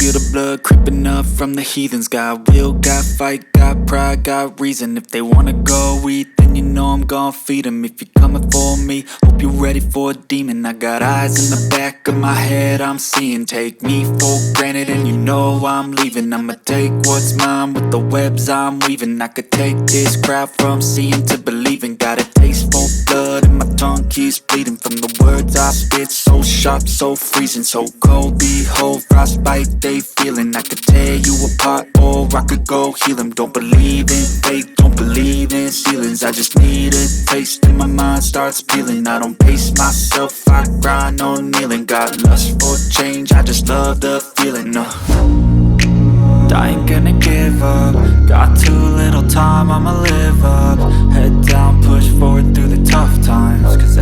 feel the blood creeping up from the heathens. Got will, got fight, got pride, got reason. If they wanna go eat, then you know I'm gon' feed them. If you're coming for me, hope you're ready for a demon. I got eyes in the back of my head, I'm seeing. Take me for granted and you know I'm leaving. I'ma take what's mine with the webs I'm weaving. I could take this crowd from seeing to believing. Got a taste for blood and my tongue keeps bleeding from the words I spit. So sharp, so freezing, so cold. Behold, frostbite they feeling. I could tear you apart or I could go heal them. Don't believe in fate, don't believe in ceilings. I just need a taste and my mind starts peeling. I don't pace myself, I grind on kneeling. Got lust for change, I just love the feeling. I ain't gonna give up. Got too little time, I'ma live up. Head down, push forward through the tough times. 'Cause